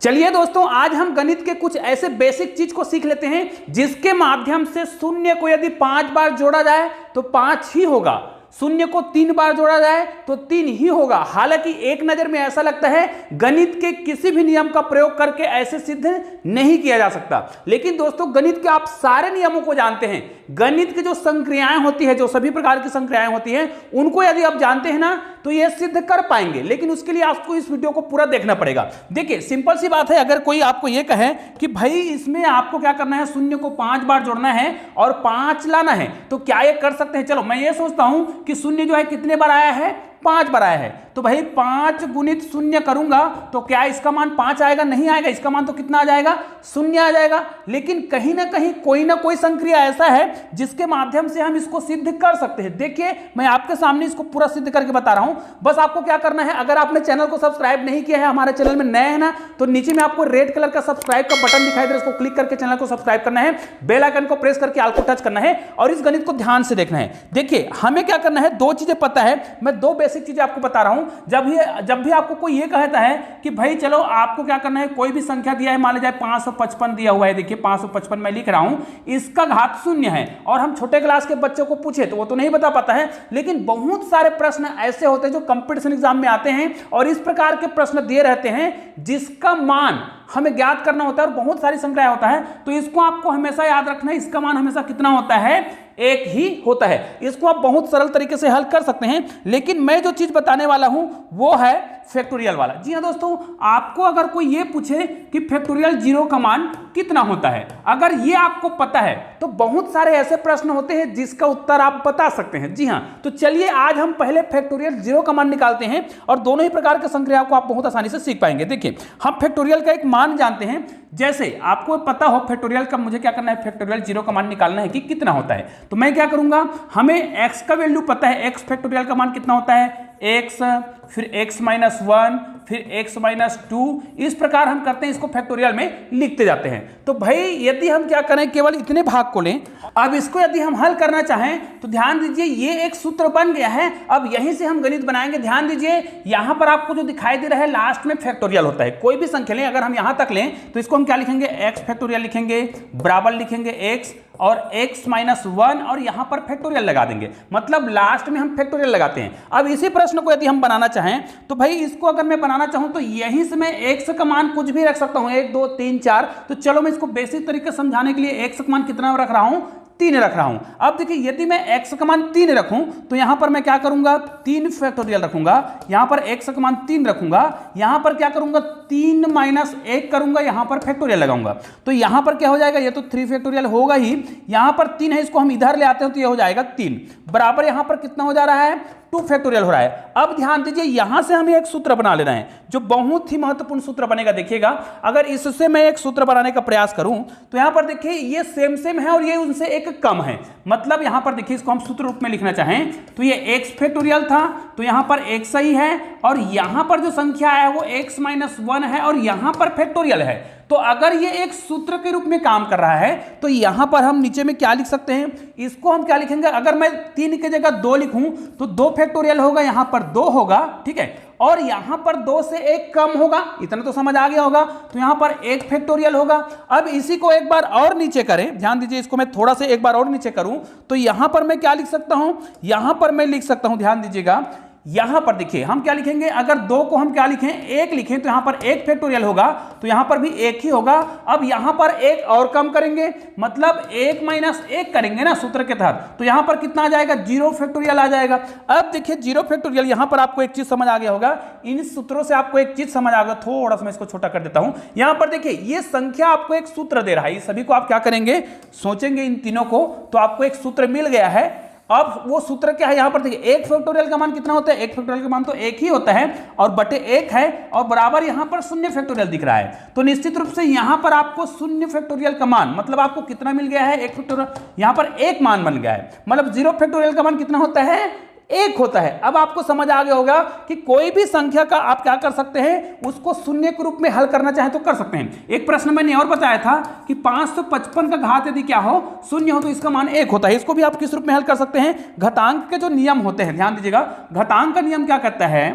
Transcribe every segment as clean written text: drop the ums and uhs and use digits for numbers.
चलिए दोस्तों, आज हम गणित के कुछ ऐसे बेसिक चीज को सीख लेते हैं जिसके माध्यम से शून्य को यदि 5 बार जोड़ा जाए तो 5 ही होगा, शून्य को 3 बार जोड़ा जाए तो 3 ही होगा। हालांकि एक नजर में ऐसा लगता है गणित के किसी भी नियम का प्रयोग करके ऐसे सिद्ध नहीं किया जा सकता, लेकिन दोस्तों गणित के आप सारे नियमों को जानते हैं। गणित की जो संक्रियाएं होती है, जो सभी प्रकार की संक्रियाएं होती हैं, उनको यदि आप जानते हैं ना तो ये सिद्ध कर पाएंगे, लेकिन उसके लिए आपको इस वीडियो को पूरा देखना पड़ेगा। देखिए सिंपल सी बात है, अगर कोई आपको ये कहे कि भाई इसमें आपको क्या करना है, शून्य को 5 बार जोड़ना है और 5 लाना है, तो क्या ये कर सकते हैं? चलो मैं ये सोचता हूं कि शून्य जो है कितने बार आया है, 5 बार आया है, तो भाई 5 गुणित शून्य करूंगा तो क्या इसका मान 5 आएगा? नहीं आएगा, इसका मान तो कितना आ जाएगा, शून्य आ जाएगा। लेकिन कहीं ना कहीं कोई ना कोई संक्रिया ऐसा है जिसके माध्यम से हम इसको सिद्ध कर सकते हैं। देखिए मैं आपके सामने इसको पूरा सिद्ध करके बता रहा हूं, बस आपको क्या करना है, अगर आपने चैनल को सब्सक्राइब नहीं किया है, हमारे चैनल में नए हैं ना, तो नीचे में आपको रेड कलर का सब्सक्राइब का बटन दिखाई दे रहा है, उसको क्लिक करके चैनल को सब्सक्राइब करना है, बेल आइकन को प्रेस करके ऑल को टच करना है और इस गणित को ध्यान से देखना है। देखिए हमें क्या करना है, 2 चीजें पता है, मैं 2 बेसिक चीजें आपको बता रहा हूं। जब भी आपको कोई ये कहता है कि भाई चलो आपको क्या करना है, कोई भी संख्या दिया है, मान लीजिए 555 दिया हुआ है, देखिए 555 मैं लिख रहा हूं, इसका घात 0 है, और हम छोटे क्लास के बच्चों को पूछे तो वो तो नहीं बता पाता है। लेकिन बहुत सारे प्रश्न ऐसे होते हैं जो कंपटीशन एग्जाम में आते हैं और इस प्रकार के प्रश्न दिए रहते हैं जिसका मान हमें ज्ञात करना होता है और बहुत सारी संख्या होता है, तो इसको आपको हमेशा याद रखना है, इसका मान हमेशा कितना होता है, 1 ही होता है। इसको आप बहुत सरल तरीके से हल कर सकते हैं, लेकिन मैं जो चीज बताने वाला हूं वो है फैक्टोरियल वाला। जी हां दोस्तों, आपको अगर कोई ये पूछे कि फैक्टोरियल 0 का मान कितना होता है, अगर ये आपको पता है तो बहुत सारे ऐसे प्रश्न होते हैं जिसका उत्तर आप बता सकते हैं। जी हां, तो चलिए आज हम पहले फैक्टोरियल 0 का मान निकालते हैं और दोनों ही प्रकार के संक्रियाओं को आप बहुत आसानी से सीख पाएंगे। देखिए हम फैक्टोरियल का एक मान जानते हैं, जैसे आपको पता हो फैक्टोरियल का, मुझे क्या करना है, फैक्टोरियल 0 का मान निकालना है कि कितना होता है, तो मैं क्या करूंगा, हमें x का वैल्यू पता है, x फैक्टोरियल का मान कितना होता है, x, फिर x माइनस 1, फिर x माइनस 2, इस प्रकार हम करते हैं, इसको फैक्टोरियल में लिखते जाते हैं। तो भाई यदि हम क्या करें, केवल इतने भाग को लें, अब इसको यदि हम हल करना चाहें तो ध्यान दीजिए ये एक सूत्र बन गया है, अब यहीं से हम गणित बनाएंगे। ध्यान दीजिए यहां पर आपको जो दिखाई दे रहा है लास्ट में फैक्टोरियल होता है, कोई भी संख्या लें, अगर हम यहां तक लें तो इसको हम क्या लिखेंगे, x फैक्टोरियल लिखेंगे, बराबर लिखेंगे x और x माइनस 1 और यहां पर फैक्टोरियल लगा देंगे, मतलब लास्ट में हम फैक्टोरियल लगाते हैं। अब इसी प्रश्न को यदि हम बनाना चाहें तो भाई इसको अगर मैं बनाना चाहूं तो यहीं से मैं x का मान कुछ भी रख सकता हूं, 1 2 3 4, तो चलो मैं इसको बेसिक तरीके से समझाने के लिए x का मान कितना रख रहा हूं, 3 रख रहा हूं। अब देखिए यदि मैं x का मान 3 रखूं तो यहां पर मैं क्या करूंगा, 3 फैक्टोरियल रखूंगा, यहां पर x का मान 3 रखूंगा, यहां पर क्या करूंगा, 3 माइनस 1 करूंगा, यहां पर फैक्टोरियल लगाऊंगा, तो यहां पर क्या हो जाएगा, ये तो 3 फैक्टोरियल होगा ही, यहां पर 3 है, इसको हम इधर ले आते हैं तो ये हो जाएगा 3, बराबर यहां पर कितना हो जा रहा है, 2 फैक्टोरियल हो रहा है। अब ध्यान दीजिए यहां से हमें एक सूत्र बना लेना है जो बहुत ही महत्वपूर्ण सूत्र बनेगा। देखिएगा अगर इससे मैं एक सूत्र बनाने का प्रयास करूं तो यहां पर देखिए ये सेम है और ये उनसे एक कम है, मतलब यहां पर देखिए इसको हम सूत्र रूप में लिखना चाहें तो ये x फैक्टोरियल था, तो यहां पर x सही है और यहां पर जो संख्या है वो x माइनस 1 है और यहां पर फैक्टोरियल है। तो अगर ये एक सूत्र के रूप में काम कर रहा है तो यहां पर हम नीचे में क्या लिख सकते हैं, इसको हम क्या लिखेंगे, अगर मैं 3 की जगह 2 लिखूं तो 2 फैक्टोरियल होगा, यहां पर 2 होगा, ठीक है, और यहां पर 2 से 1 कम होगा, इतना तो समझ आ गया होगा, तो यहां पर 1 फैक्टोरियल होगा। अब इसी को एक बार और नीचे करें, ध्यान दीजिए इसको मैं थोड़ा से एक बार और नीचे करूं तो यहां पर मैं क्या लिख सकता हूं, यहां पर मैं लिख सकता हूं, ध्यान दीजिएगा यहां पर देखिए हम क्या लिखेंगे, अगर 2 को हम क्या लिखें, 1 लिखें तो यहां पर 1 फैक्टोरियल होगा, तो यहां पर भी 1 ही होगा। अब यहां पर 1 और कम करेंगे, मतलब 1 माइनस 1 करेंगे ना सूत्र के तहत, तो यहां पर कितना आ जाएगा, 0 फैक्टोरियल आ जाएगा। अब देखिए 0 फैक्टोरियल, यहां पर आपको एक चीज समझ आ गया होगा, इन सूत्रों से आपको एक चीज समझ आ गया, थोड़ा सा मैं इसको छोटा कर देता हूं। यहां पर देखिए ये संख्या आपको एक सूत्र दे रहा है, सभी को आप क्या करेंगे, सोचेंगे इन तीनों को, तो आपको एक सूत्र मिल गया है। अब वो सूत्र क्या है, यहां पर देखिए 1 फैक्टोरियल का मान कितना होता है, 1 फैक्टोरियल का मान तो 1 ही होता है और बटे 1 है और बराबर यहां पर 0 फैक्टोरियल दिख रहा है, तो निश्चित रूप से यहां पर आपको 0 फैक्टोरियल का मान, मतलब आपको कितना मिल गया है, 1 फैक्टोरियल, यहां पर 1 मान बन गया है, मतलब 0 फैक्टोरियल का मान कितना होता है, 1 होता है। अब आपको समझ आ गया होगा कि कोई भी संख्या का आप क्या कर सकते हैं, उसको शून्य के रूप में हल करना चाहे तो कर सकते हैं। एक प्रश्न मैंने और बताया था कि 555 का घात यदि क्या हो, शून्य हो, तो इसका मान 1 होता है। इसको भी आप किस रूप में हल कर सकते हैं, घातांक के जो नियम होते हैं, ध्यान दीजिएगा घातांक का नियम क्या कहता है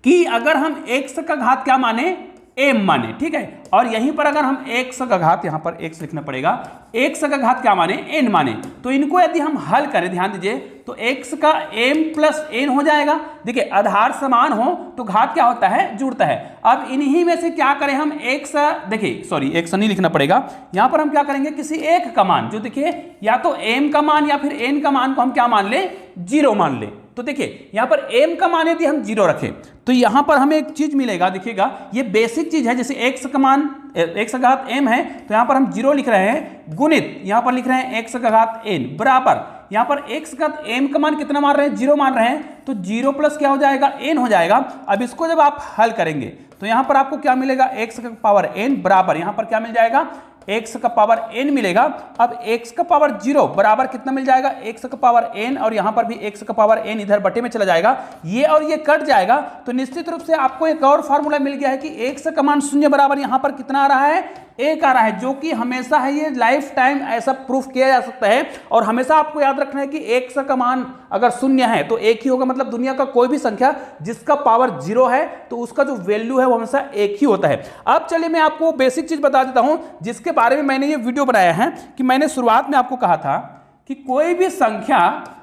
कि अगर हम x का घात क्या माने, m माने, ठीक है। और यहीं पर अगर हम x का घात, यहां पर x लिखना पड़ेगा, x का घात क्या माने, n माने, तो इनको यदि हम हल करें, ध्यान दीजिए, तो x का m प्लस n हो जाएगा। देखिए आधार समान हो तो घात क्या होता है, जुड़ता है। अब इन्हीं में से क्या करें हम, x, देखिए सॉरी x नहीं लिखना पड़ेगा, यहां पर हम क्या करेंगे, किसी एक का मान, जो देखिए या तो m का मान या फिर n का मान को हम क्या मान ले, 0 मान ले। तो देखिए यहां पर m का मान यदि हम 0 रखें तो यहां पर हमें एक चीज मिलेगा, देखिएगा ये बेसिक चीज है, जैसे x का मान, x का घात m है तो यहां पर हम 0 लिख रहे हैं, गुणित यहां पर लिख रहे हैं x का घात n बराबर, यहां पर x का m का मान कितना मान रहे हैं, 0 मान रहे हैं, तो 0 प्लस क्या हो जाएगा, n हो जाएगा। अब इसको जब आप हल करेंगे तो यहां पर आपको क्या मिलेगा, x का पावर n बराबर, यहां पर क्या मिल जाएगा, x का पावर n मिलेगा। अब x का पावर 0 बराबर कितना मिल जाएगा, x का पावर n, और यहां पर भी x का पावर n इधर बटे में चला जाएगा, ये और ये कट जाएगा। तो निश्चित रूप से आपको एक और फार्मूला मिल गया है कि x का मान 0 बराबर यहां पर कितना आ रहा है, 1 आ रहा है, जो कि हमेशा है, ये लाइफ टाइम ऐसा प्रूफ किया जा सकता है। और हमेशा आपको याद रखना है कि x का मान अगर 0 है तो 1 ही होगा, मतलब दुनिया का कोई भी संख्या जिसका पावर 0 है तो उसका जो वैल्यू है वो हमेशा 1 ही होता है। अब चलिए मैं आपको बेसिक चीज बता देता हूं जिसके बारे में मैंने ये वीडियो बनाया है, कि मैंने शुरुआत में आपको कहा था कि कोई भी संख्या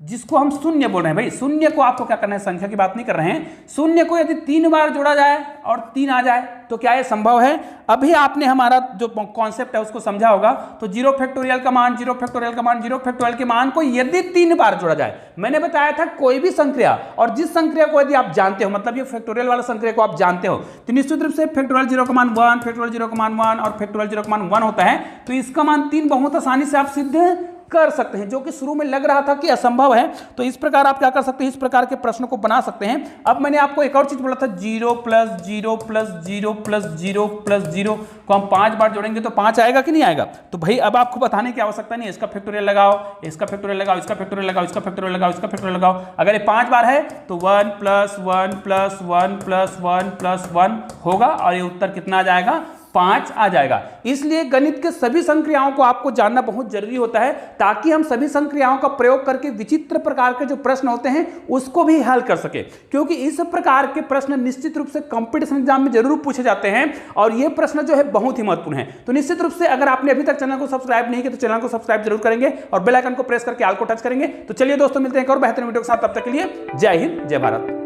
जिसको हम शून्य बोल रहे हैं, भाई शून्य को आपको क्या करना है, संख्या की बात नहीं कर रहे हैं, शून्य को यदि 3 बार जोड़ा जाए और 3 आ जाए तो क्या ये संभव है। अभी आपने हमारा जो कॉन्सेप्ट है उसको समझा होगा। तो 0 फैक्टोरियल का मान, 0 फैक्टोरियल का मान, 0 फैक्टोरियल के मान को यदि 3 बार जोड़ा जाए, मैंने बताया था कोई भी संख्या, और जिस संख्या को यदि आप जानते हो, मतलब ये फैक्टोरियल वाला संख्या को आप जानते हो, तो निश्चित रूप से फैक्टोरियल 0 का मान 1, फैक्टोरियल 0 का मान 1 और फैक्टोरियल 0 का मान 1 होता है। तो इसका मान 3 बहुत आसानी से आप सिद्ध कर सकते हैं, जो कि शुरू में लग रहा था कि असंभव है। तो इस प्रकार आप क्या कर सकते हैं, इस प्रकार के प्रश्न को बना सकते हैं। अब मैंने आपको एक और चीज बोला था, 0 प्लस 0 प्लस 0 प्लस 0 प्लस 0 को हम 5 बार जोड़ेंगे तो 5 आएगा कि नहीं आएगा। तो भाई अब आपको बताने की आवश्यकता नहीं, इसका फैक्टोरियल लगाओ, इसका फैक्टोरियल लगाओ, इसका फैक्टोरियल लगाओ, इसका फैक्टोरियल लगाओ, इसका फैक्टोरियल लगाओ। अगर ये 5 बार है तो 1 प्लस 1 प्लस 1 प्लस 1 प्लस 1 होगा, और ये उत्तर कितना आ जाएगा, 5 आ जाएगा। इसलिए गणित के सभी संक्रियाओं को आपको जानना बहुत जरूरी होता है, ताकि हम सभी संक्रियाओं का प्रयोग करके विचित्र प्रकार के जो प्रश्न होते हैं उसको भी हल कर सके, क्योंकि इस प्रकार के प्रश्न निश्चित रूप से कंपटीशन एग्जाम में जरूर पूछे जाते हैं, और ये प्रश्न जो है बहुत ही महत्वपूर्ण है। तो निश्चित रूप से अगर आपने अभी तक चैनल को सब्सक्राइब नहीं किया तो चैनल को सब्सक्राइब जरूर करेंगे और बेल आइकन को प्रेस करके ऑल को टच करेंगे। तो चलिए दोस्तों, मिलते हैं एक और बेहतरीन वीडियो के साथ, तब तक के लिए जय हिंद, जय भारत।